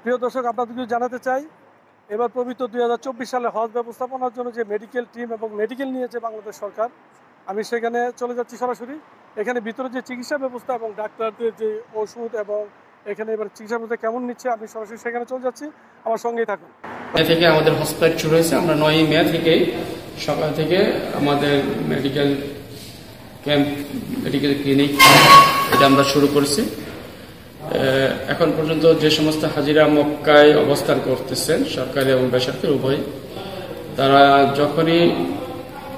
প্রিয় দর্শক, আপনাদেরকে জানাতে চাই এবার পবিত্র 2024 সালে হজ ব্যবস্থাপনার জন্য যে মেডিকেল টিম এবং মেডিকেল নিয়েছে বাংলাদেশ সরকার, আমি সেখানে চলে যাচ্ছি সরাসরি। এখানে ভিতরে যে চিকিৎসা ব্যবস্থা এবং ডাক্তারদের যে ওষুধ এবং এখানে এবার চিকিৎসা ব্যবস্থা কেমন নিচ্ছে, আমি সরাসরি সেখানে চলে যাচ্ছি। আমার সঙ্গেই থাকুন। থেকে আমাদের হসপিটাল শুরু হয়েছে। আমরা 9 মে থেকে সকাল থেকে আমাদের মেডিকেল ক্যাম্প, মেডিকেল ক্লিনিক এটা আমরা শুরু করেছি। এখন পর্যন্ত যে সমস্ত হাজিরা মক্কায় অবস্থান করতেছেন, সরকারি এবং বেসরকারি উভয়, তারা যখনই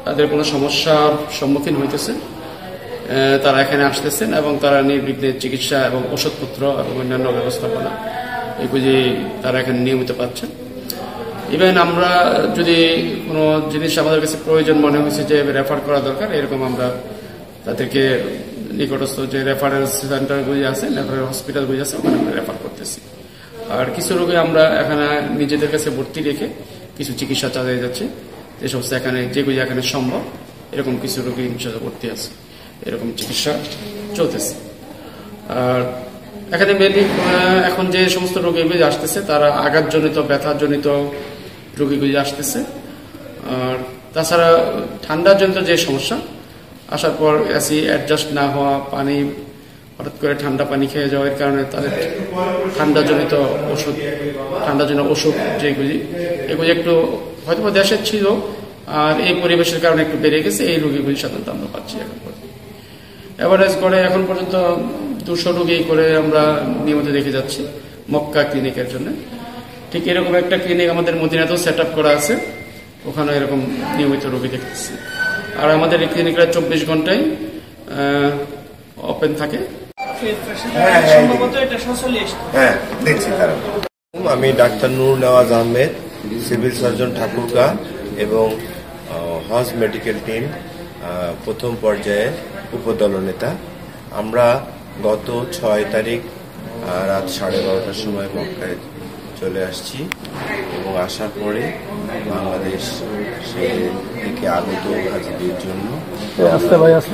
তাদের কোনো সমস্যার সম্মুখীন হইতেছেন তারা এখানে আসতেছেন এবং তারা নির্বিঘ্নে চিকিৎসা এবং ওষুধপত্র এবং অন্যান্য ব্যবস্থাপনা এগুলি তারা এখানে নিয়মিত পাচ্ছেন। ইভেন আমরা যদি কোনো জিনিস আমাদের কাছে প্রয়োজন মনে হয়েছে যে রেফার করা দরকার, এরকম আমরা তাদেরকে নিকটস্থ যে রেফারেন্স সেন্টারগুলি আছে, রেফারেন্স হসপিটালগুলি আছে, ওখানে আমরা রেফার করতেছি। আর কিছু রোগে আমরা এখানে নিজেদের কাছে ভর্তি রেখে কিছু চিকিৎসা চালিয়ে যাচ্ছি। যে সমস্ত এখানে যেগুলি এখানে সম্ভব, এরকম কিছু রোগী ইনশাআল্লাহ ভর্তি আছে, এরকম চিকিৎসা চলতেছে। আর এখানে মেনলি এখন যে সমস্ত রোগীগুলি আসতেছে তারা আঘাতজনিত, ব্যথাজনিত রোগীগুলি আসতেছে। আর তাছাড়া ঠান্ডাজনিত যে সমস্যা, আসার পর এসি অ্যাডজাস্ট না হওয়া, পানি হঠাৎ করে ঠান্ডা পানি খেয়ে যাওয়ার কারণে তাদের ঠান্ডাজনিত ওষুধ যেগুলি, এগুলি একটু হয়তো দেশের ছিল আর এই পরিবেশের কারণে একটু বেড়ে গেছে। এই রোগীগুলি সাধারণত আমরা পাচ্ছি। এখন এভারেজ করে এখন পর্যন্ত 200 রোগী করে আমরা নিয়মিত দেখে যাচ্ছি মক্কা ক্লিনিকের জন্য। ঠিক এরকম একটা ক্লিনিক আমাদের মদিনাতেও সেট আপ করা আছে, ওখানে এরকম নিয়মিত রোগী দেখতেছি। আর আমাদের এই ক্লিনিকটা 24 ঘন্টায় ওপেন থাকে। আমি doctor Nur Nawaz Ahmed, civil surgeon Thakurgaon এবং হজ মেডিকেল টিম প্রথম পর্যায়ে উপদলনেতা। আমরা গত 6 তারিখ রাত 12:30টার সময় মক্কায় চলে আসছি এবং আসার পরে বাংলাদেশ থেকে আগত হাজিদের জন্য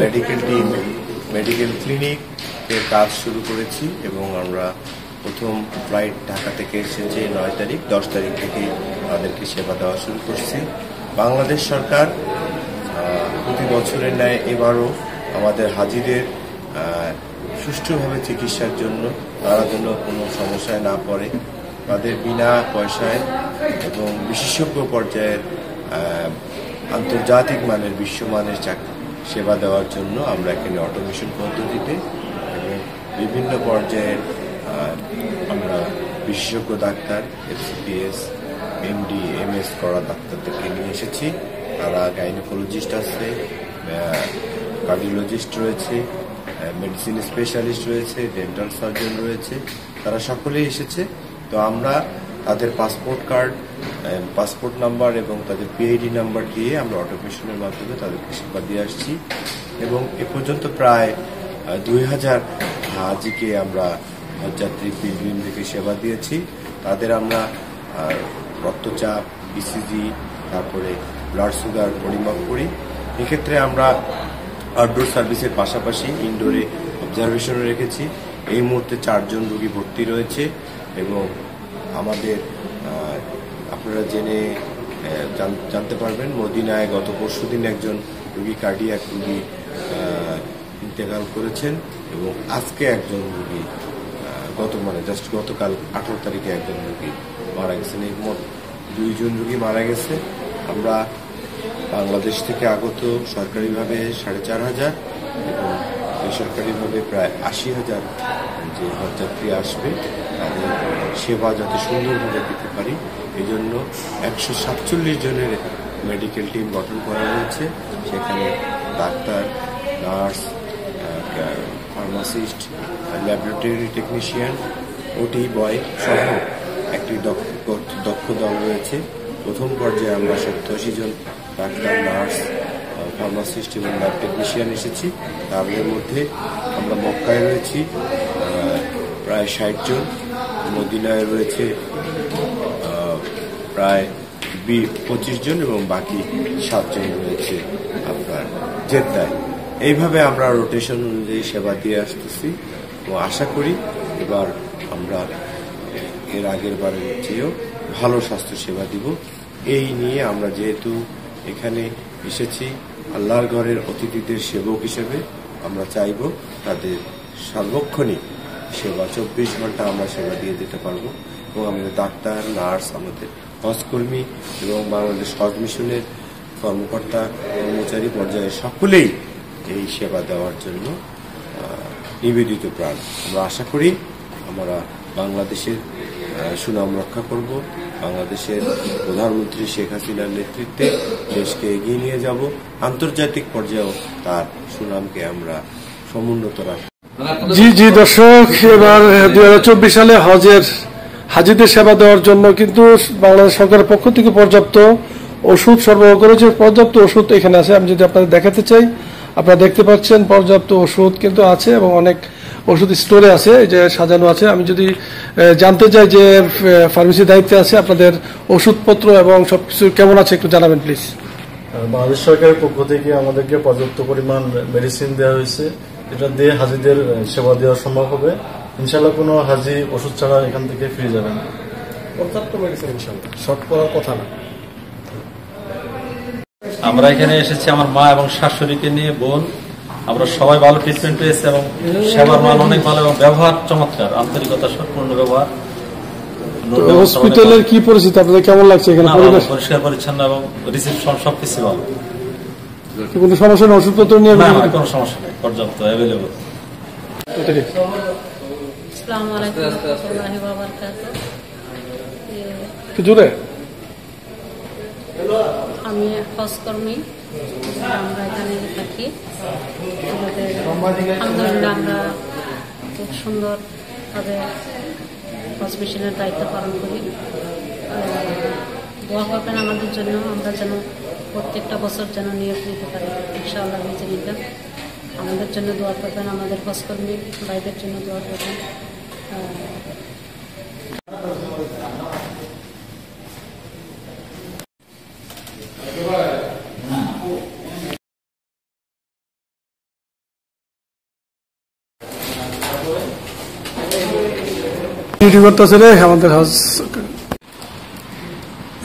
মেডিকেল টিম, মেডিকেল ক্লিনিকের কাজ শুরু করেছি এবং আমরা প্রথম ফ্লাইট ঢাকা থেকে এসেছে 9 তারিখ, 10 তারিখ থেকে তাদেরকে সেবা দেওয়া শুরু করছি। বাংলাদেশ সরকার প্রতি বছরের ন্যায় এবারও আমাদের হাজিদের সুষ্ঠুভাবে চিকিৎসার জন্য, তারা যেন কোনো সমস্যায় না পড়ে, তাদের বিনা পয়সায় এবং বিশেষজ্ঞ পর্যায়ের আন্তর্জাতিক মানের, বিশ্বমানের সেবা দেওয়ার জন্য আমরা এখানে অটোমেশন পদ্ধতিতে এবং বিভিন্ন পর্যায়ের আমরা বিশেষজ্ঞ ডাক্তার, FCPS, MD, MS করা ডাক্তারদেরকে নিয়ে এসেছি। তারা গাইনোকোলজিস্ট আছে, কার্ডিওলজিস্ট রয়েছে, মেডিসিন স্পেশালিস্ট রয়েছে, ডেন্টাল সার্জন রয়েছে, তারা সকলেই এসেছে। তো আমরা তাদের পাসপোর্ট নাম্বার এবং তাদের PID নাম্বার দিয়ে আমরা অটোমেশনের মাধ্যমে তাদেরকে সেবা দিয়ে আসছি এবং এ পর্যন্ত প্রায় 2000 হাজিকে আমরা হজযাত্রী পিলগ্রিম থেকে সেবা দিয়েছি। তাদের আমরা রক্তচাপ, BCG, তারপরে ব্লাড সুগার পরিমাপ করি। এক্ষেত্রে আমরা আউটডোর সার্ভিসের পাশাপাশি ইনডোরে অবজারভেশনে রেখেছি। এই মুহূর্তে 4 জন রোগী ভর্তি রয়েছে এবং আমাদের আপনারা জানতে পারবেন, মদিনায় গত পরশুদিন একজন রোগী, কার্ডিয়াক রোগী ইন্তেকাল করেছেন এবং আজকে একজন রোগী গতকাল 18 তারিখে একজন রোগী মারা গেছেন। এই মোট 2 জন রোগী মারা গেছে। আমরা বাংলাদেশ থেকে আগত সরকারিভাবে 4500 এবং বেসরকারিভাবে প্রায় 80,000 যে হজযাত্রী আসবে, তাদের সেবা যাতে সুন্দরভাবে দিতে পারি, এই জন্য 147 জনের মেডিকেল টিম গঠন করা হয়েছে। সেখানে doctor, nurse, pharmacist, laboratory technician, OT বয় সহ একটি দক্ষ দল রয়েছে। প্রথম পর্যায়ে আমরা 87 জন ডাক্তার, নার্স, ফার্মাসিস্ট এবং ল্যাব টেকনিশিয়ান এসেছি। তাদের মধ্যে আমরা মক্কায় রয়েছি প্রায় 60 জন, মদিনায় রয়েছে প্রায় 25 জন এবং বাকি 7 জন রয়েছে আপনার জেদ্দায়। এইভাবে আমরা রোটেশন অনুযায়ী সেবা দিয়ে আসতেছি এবং আশা করি এবার আমরা এর আগের বারের চেয়েও ভালো স্বাস্থ্যসেবা দিব। এই নিয়ে আমরা যেহেতু এখানে এসেছি আল্লাহর ঘরের অতিথিদের সেবক হিসেবে, আমরা চাইব তাদের সার্বক্ষণিক সেবা 24 ঘন্টা আমরা সেবা দিয়ে দিতে পারবো এবং আমাদের ডাক্তার, নার্স, আমাদের হজকর্মী এবং বাংলাদেশ হজ মিশনের কর্মকর্তা কর্মচারী পর্যায়ে সকলেই এই সেবা দেওয়ার জন্য নিবেদিত প্রাণ। আমরা আশা করি আমরা বাংলাদেশের সুনাম রক্ষা করব, বাংলাদেশের প্রধানমন্ত্রী শেখ হাসিনার নেতৃত্বে দেশকে এগিয়ে নিয়ে যাব, আন্তর্জাতিক পর্যায়েও তার সুনামকে আমরা সমুন্নত রাখব। জি দর্শক, এবার 2024 সালে হাজিদের সেবা দেওয়ার জন্য কিন্তু বাংলাদেশ সরকারের পক্ষ থেকে পর্যাপ্ত ওষুধ সরবরাহ করেছে। পর্যাপ্ত ওষুধ এখানে আছে, আমি যদি আপনাদের দেখাতে চাই, আপনারা দেখতে পাচ্ছেন পর্যাপ্ত ওষুধ কিন্তু আছে এবং অনেক ওষুধ স্টোরে আছে, এই যে সাজানো আছে। আমি যদি জানতে চাই যে ফার্মেসির দায়িত্বে আছে, আপনাদের ওষুধপত্র এবং সবকিছু কেমন আছে একটু জানাবেন প্লিজ। বাংলাদেশ সরকারের পক্ষ থেকে আমাদেরকে পর্যাপ্ত পরিমাণ মেডিসিন দেওয়া হয়েছে, এটা দিয়ে হাজিদের সেবা দেওয়া সম্ভব হবে। ইনশাল্লাহ কোনো হাজি ওষুধ ছাড়া এখান থেকে ফিরে যাবেন। পর্যাপ্ত মেডিসিন ইনশাল্লাহ, শর্ট করার কথা না। আমরা এখানে এসেছি আমার মা এবং শাশুড়িকে নিয়ে, বোন, আমরা সবাই ভালো ট্রিটমেন্ট পেয়েছি এবং সেবার মান অনেক ভালো এবং ব্যবহার চমৎকার, আন্তরিকতা সম্পূর্ণ ব্যবহার। হসপিটালের কি পরিস্থিতি আপনাদের কেমন লাগছে এখানে? পরিবেশ পরিষ্কার পরিচ্ছন্ন এবং রিসেপশন সবকিছু ভালো, কোনো সমস্যা নেই? ওষুধপত্র নিয়ে কোনো সমস্যা নেই, পর্যাপ্ত অ্যাভেলেবল। আসসালামু আলাইকুম ওয়া রাহমাতুল্লাহি ওয়া বারাকাতুহু। জুড়ে আমি হজকর্মী, আমরা এখানে থাকি। আলহামদুলিল্লাহ আমরা খুব সুন্দরভাবে হজ মিশনের দায়িত্ব পালন করি। দোয়া করবেন আমাদের জন্য, আমরা যেন প্রত্যেকটা বছর যেন নিয়োগ নিতে পারি ইনশাআল্লাহ। বিজনিল্লাহ আমাদের জন্য দোয়া করবেন, আমাদের হজকর্মী ভাইদের জন্য দোয়া করবেন। আমাদের হজ।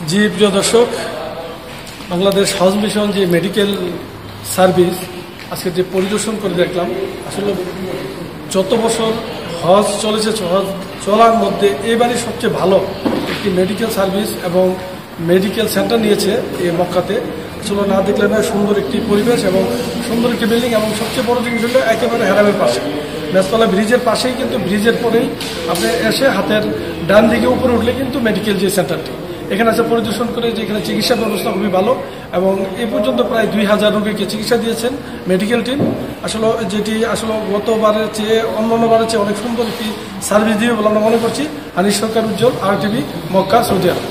জি প্রিয় দর্শক, বাংলাদেশ হজ মিশন যে মেডিকেল সার্ভিস আজকে যে পরিদর্শন করে দেখলাম, আসলে যত বছর হজ চলেছে, হজ চলার মধ্যে এবারই সবচেয়ে ভালো একটি মেডিকেল সার্ভিস এবং মেডিকেল সেন্টার নিয়েছে এই মক্কাতে। আসলে না দেখলে না, সুন্দর একটি পরিবেশ এবং সুন্দর একটি বিল্ডিং এবং সবচেয়ে বড় জিনিস হলো একেবারে হেরামের পাশে, মেসতলা ব্রিজের পাশেই, কিন্তু ব্রিজের পরেই আপনি এসে হাতের ডান দিকে উপরে উঠলে কিন্তু মেডিকেল যে সেন্টারটি এখানে আছে পরিদর্শন করে, যে এখানে চিকিৎসা ব্যবস্থা খুবই ভালো এবং এ পর্যন্ত প্রায় 2000 রোগীকে চিকিৎসা দিয়েছেন মেডিকেল টিম। আসলে যেটি আসলে গতবারের চেয়ে অন্যান্যবারের চেয়ে অনেক সুন্দর একটি সার্ভিস দিয়ে বলে আমরা মনে করছি। আনিস সরকার, উজ্জ্বল, RTV, মক্কা, সৌদি আরব।